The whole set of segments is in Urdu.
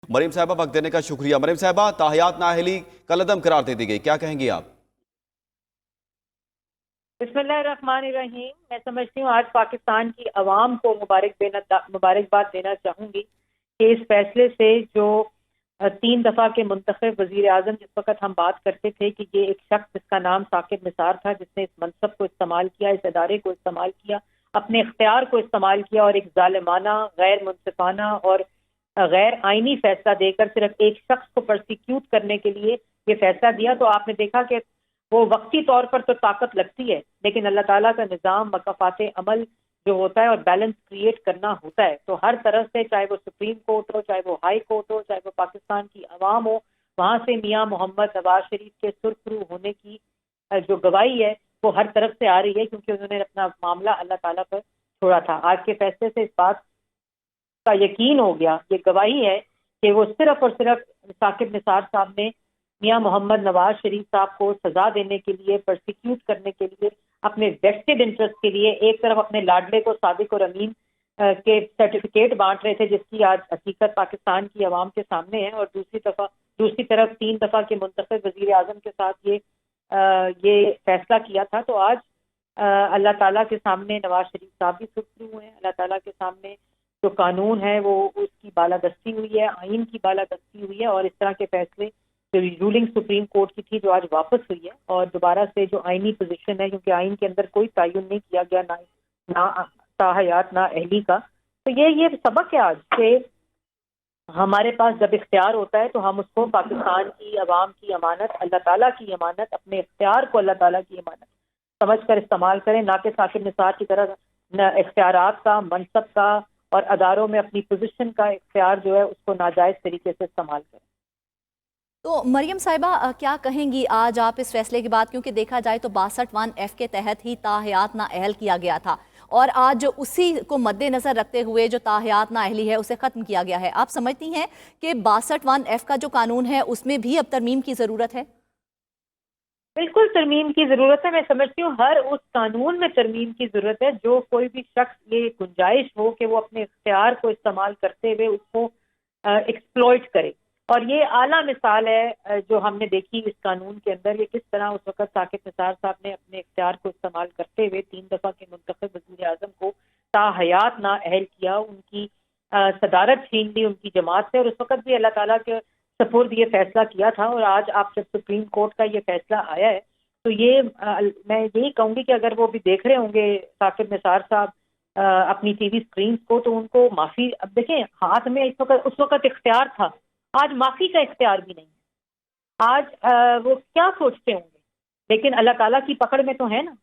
مریم صاحبہ وقت دینے کا شکریہ۔ مریم صاحبہ، تاحیات نااہلی کالعدم قرار دے دی گئی، کیا کہیں گی آپ؟ بسم اللہ الرحمن الرحیم۔ میں سمجھتی ہوں آج پاکستان کی عوام کو مبارکباد دینا چاہوں گی کہ اس فیصلے سے جو 3 دفعہ کے منتخب وزیر اعظم، جس وقت ہم بات کرتے تھے کہ یہ ایک شخص جس کا نام ثاقب نثار تھا، جس نے اس منصب کو استعمال کیا، اس ادارے کو استعمال کیا، اپنے اختیار کو استعمال کیا اور ایک ظالمانہ، غیر منصفانہ اور غیر آئینی فیصلہ دے کر صرف ایک شخص کو پرسیکیوٹ کرنے کے لیے یہ فیصلہ دیا، تو آپ نے دیکھا کہ وہ وقتی طور پر تو طاقت لگتی ہے، لیکن اللہ تعالیٰ کا نظام مکافات عمل جو ہوتا ہے اور بیلنس کریٹ کرنا ہوتا ہے، تو ہر طرف سے، چاہے وہ سپریم کورٹ ہو، چاہے وہ ہائی کورٹ ہو، چاہے وہ پاکستان کی عوام ہو، وہاں سے میاں محمد نواز شریف کے سرخ رو ہونے کی جو گواہی ہے وہ ہر طرف سے آ رہی ہے، کیونکہ انہوں نے اپنا معاملہ اللہ تعالیٰ پر چھوڑا تھا۔ آج کے فیصلے سے اس بات کا یقین ہو گیا، یہ گواہی ہے کہ وہ صرف اور صرف ثاقب نثار صاحب نے میاں محمد نواز شریف صاحب کو سزا دینے کے لیے، پرسیکیوٹ کرنے کے لیے، اپنے ویسٹڈ انٹرسٹ کے لیے ایک طرف اپنے لاڈلے کو صادق اور امین کے سرٹیفکیٹ بانٹ رہے تھے، جس کی آج حقیقت پاکستان کی عوام کے سامنے ہے، اور دوسری طرف 3 دفعہ کے منتخب وزیر اعظم کے ساتھ یہ فیصلہ کیا تھا۔ تو آج اللہ تعالیٰ کے سامنے نواز شریف صاحب بھی سرخرو ہوئے ہیں، اللہ تعالیٰ کے سامنے جو قانون ہے وہ اس کی بالادستی ہوئی ہے، آئین کی بالادستی ہوئی ہے، اور اس طرح کے فیصلے جو رولنگ سپریم کورٹ کی تھی جو آج واپس ہوئی ہے، اور دوبارہ سے جو آئینی پوزیشن ہے، کیونکہ آئین کے اندر کوئی تعین نہیں کیا گیا، نہ تاحیات نہ اہلی کا، تو یہ سبق ہے آج کہ ہمارے پاس جب اختیار ہوتا ہے تو ہم اس کو پاکستان کی عوام کی امانت، اللہ تعالیٰ کی امانت، اپنے اختیار کو اللہ تعالیٰ کی امانت سمجھ کر استعمال کریں، نہ کہ ثاقب نثار کی طرح نہ اختیارات کا، منصب کا اور اداروں میں اپنی پوزیشن کا اختیار جو ہے اس کو ناجائز طریقے سے استعمال کریں۔ تو مریم صاحبہ کیا کہیں گی آج آپ اس فیصلے کے بعد، کیونکہ دیکھا جائے تو 62(1)(f) کے تحت ہی تاحیات نااہل کیا گیا تھا، اور آج اسی کو مد نظر رکھتے ہوئے جو تاحیات نااہلی ہے اسے ختم کیا گیا ہے، آپ سمجھتی ہیں کہ 62(1)(f) کا جو قانون ہے اس میں بھی اب ترمیم کی ضرورت ہے؟ بالکل ترمیم کی ضرورت ہے، میں سمجھتی ہوں ہر اس قانون میں ترمیم کی ضرورت ہے جو کوئی بھی شخص یہ گنجائش ہو کہ وہ اپنے اختیار کو استعمال کرتے ہوئے اس کو ایکسپلوئٹ کرے، اور یہ اعلیٰ مثال ہے جو ہم نے دیکھی اس قانون کے اندر، یہ کس طرح اس وقت ثاقب نثار صاحب نے اپنے اختیار کو استعمال کرتے ہوئے 3 دفعہ کے منتخب وزیر اعظم کو تاحیات نااہل کیا، ان کی صدارت چھین لی ان کی جماعت سے، اور اس وقت بھی اللہ تعالیٰ کے سپرد یہ فیصلہ کیا تھا، اور آج آپ جب سپریم کورٹ کا یہ فیصلہ آیا ہے تو یہ میں یہی کہوں گی کہ اگر وہ بھی دیکھ رہے ہوں گے ثاقب نثار صاحب اپنی ٹی وی اسکرینز کو، تو ان کو معافی، اب دیکھیں ہاتھ میں اس وقت اختیار تھا، آج معافی کا اختیار بھی نہیں ہے، آج وہ کیا سوچتے ہوں گے، لیکن اللہ تعالیٰ کی پکڑ میں تو ہے نا،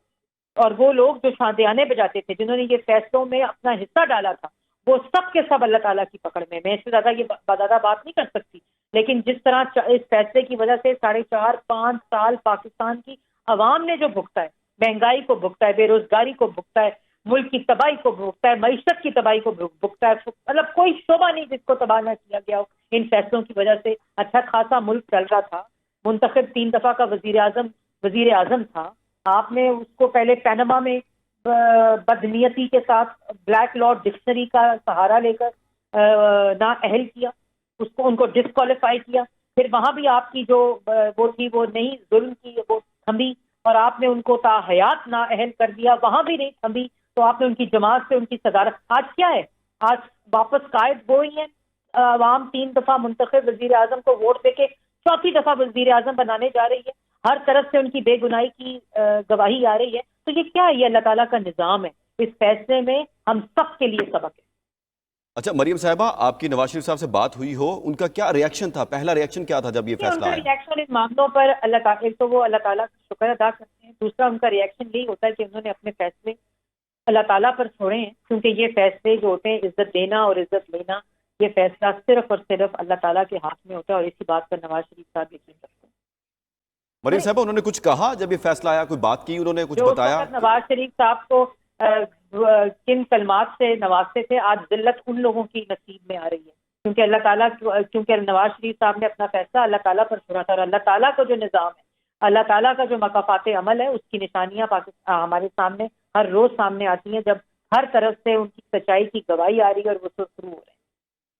اور وہ لوگ جو شادیانے بجاتے تھے، جنہوں نے یہ فیصلوں میں اپنا حصہ ڈالا تھا، وہ سب کے سب اللہ تعالیٰ کی پکڑ میں اس سے زیادہ یہ زیادہ بات نہیں کر سکتی، لیکن جس طرح اس فیصلے کی وجہ سے 4.5-5 سال پاکستان کی عوام نے جو بھگتا ہے، مہنگائی کو بھگتا ہے، بے روزگاری کو بھگتا ہے، ملک کی تباہی کو بھگتا ہے، معیشت کی تباہی کو بھگتا ہے، مطلب کوئی شعبہ نہیں جس کو تباہ نہ کیا گیا ہو ان فیصلوں کی وجہ سے، اچھا خاصا ملک چل رہا تھا، منتخب 3 دفعہ کا وزیر اعظم تھا، آپ نے اس کو پہلے پینما میں بدنیتی کے ساتھ بلیک لا ڈکشنری کا سہارا لے کر نااہل کیا، ان کو ڈسکوالیفائی کیا، پھر وہاں بھی آپ کی جو وہ تھی وہ نہیں ظلم کی، وہ تھمی، اور آپ نے ان کو تاحیات نااہل کر دیا، وہاں بھی نہیں تھمی، تو آپ نے ان کی جماعت سے ان کی صدارت، آج کیا ہے، آج واپس قائد وہی ہیں، عوام 3 دفعہ منتخب وزیر اعظم کو ووٹ دے کے 4تھی دفعہ وزیر اعظم بنانے جا رہی ہے، ہر طرف سے ان کی بے گناہی کی گواہی آ رہی ہے، تو یہ کیا ہے، یہ اللہ تعالیٰ کا نظام ہے، اس فیصلے میں ہم سب کے لیے سبق ہے۔ اچھا مریم صاحبہ، آپ کی نواز شریف صاحب سے بات ہوئی ہو، ان کا کیا ری ایکشن تھا، پہلا ری ایکشن کیا تھا جب یہ ان فیصلہ کا آیا؟ ری ایکشن اس معاملوں پر اللہ تعالیٰ، ایک تو وہ اللہ تعالیٰ کا شکر ادا کرتے ہیں، دوسرا ان کا ری ایکشن یہی ہوتا ہے کہ انہوں نے اپنے فیصلے اللہ تعالیٰ پر چھوڑے ہیں، کیونکہ یہ فیصلے جو ہوتے ہیں عزت دینا اور عزت لینا، یہ فیصلہ صرف اور صرف اللہ تعالیٰ کے ہاتھ میں ہوتا ہے، اور اسی بات پر نواز شریف صاحب یقین رکھتے ہیں۔ مریم صاحبہ، انہوں نے کچھ کہا جب یہ فیصلہ آیا، کوئی بات کی انہوں نے، کچھ جو اس بتایا؟ وقت نواز شریف صاحب کو کن کلمات سے نوازتے تھے، آج ذلت ان لوگوں کی نصیب میں آ رہی ہے، کیونکہ اللہ تعالیٰ، کیونکہ نواز شریف صاحب نے اپنا فیصلہ اللہ تعالیٰ پر چھوڑا تھا، اور اللہ تعالیٰ کا جو نظام ہے، اللہ تعالیٰ کا جو مکافات عمل ہے، اس کی نشانیاں ہمارے سامنے ہر روز سامنے آتی ہیں، جب ہر طرف سے ان کی سچائی کی گواہی آ رہی ہے اور وہ سرخرو ہو رہے ہیں۔